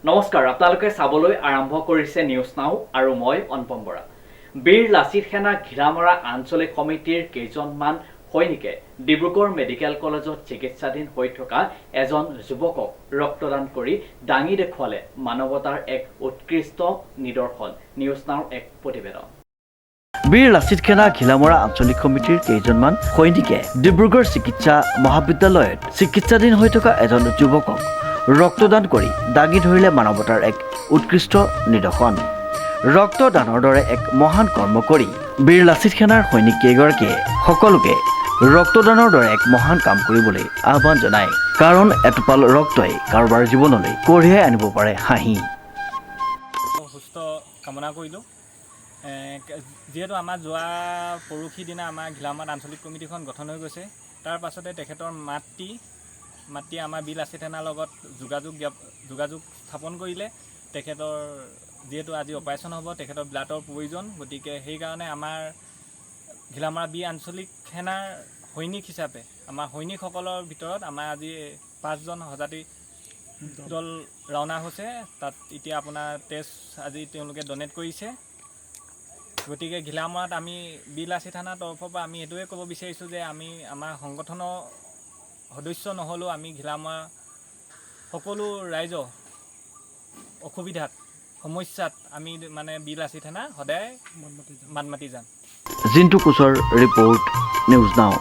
নমস্কাৰ, আপোনালোকে চাবলৈ আৰম্ভ কৰিছে নিউজ নাও আৰু মই অনুপম বৰা। বীৰ লাচিত সেনা ঘিৰামৰা আঞ্চলিক সমিতিৰ কেইজনমান সৈনিকে ডিব্ৰুগড় মেডিকেল কলেজত চিকিৎসাধীন হৈ থকা এজন যুৱকক ৰক্তদান কৰি দাঙি দেখুৱালে মানৱতাৰ এক উৎকৃষ্ট নিদৰ্শন। নিউজ নাওৰ এক প্ৰতিবেদন। বীৰ লাচিত সেনা ঘিলামৰা আঞ্চলিক সমিতিৰ কেইজনমান সৈনিকে ডিব্ৰুগড় চিকিৎসা মহাবিদ্যালয়ত চিকিৎসাধীন হৈ থকা এজন যুৱকক ৰক্তদান কৰি দাঙি ধৰিলে মানৱতাৰ এক উৎকৃষ্ট নিদৰ্শন। ৰক্তদানৰ দৰে এক মহান কৰ্ম কৰি বীৰ লাচিত সেনাৰ সৈনিক কেইগৰাকীয়ে সকলোকে ৰক্তদানৰ দৰে এক মহান কাম কৰিবলৈ আহ্বান জনায়। কাৰণ এটোপাল ৰক্তই কাৰোবাৰ জীৱনলৈ কঢ়িয়াই আনিব পাৰে হাঁহি। সুস্থ কামনা কৰিলোঁ। যিহেতু আমাৰ যোৱা পৰহি দিনা আমাৰ ঘিলামৰাত আঞ্চলিক কমিটিখন গঠন হৈ গৈছে, তাৰ পাছতে তেখেতৰ মাতৃ আমাৰ বীৰ লাচিত সেনাৰ লগত যোগাযোগ স্থাপন কৰিলে। তেখেতৰ যিহেতু আজি অপাৰেশ্যন হ'ব, তেখেতৰ ব্লাডৰ প্ৰয়োজন, গতিকে সেইকাৰণে আমাৰ ঘিলামৰা বীৰ আঞ্চলিক সেনাৰ সৈনিক হিচাপে আমাৰ সৈনিকসকলৰ ভিতৰত আমাৰ আজি 5জন সজাতি দল ৰাওনা হৈছে। তাত এতিয়া আপোনাৰ তেজ আজি তেওঁলোকে ডনেট কৰিছে। গতিকে ঘিলামৰাত আমি বীৰ লাচিত সেনাৰ তৰফৰ পৰা আমি এইটোৱে ক'ব বিচাৰিছোঁ যে আমি আমাৰ সংগঠনৰ সদস্য নহ'লেও আমি ঘিলামৰা সকলো ৰাইজৰ অসুবিধাত সমস্যাত আমি মানে বীৰ লাচিত সেনা সদায় মাত মাতি যাম। Jintu কোচৰ report, news now.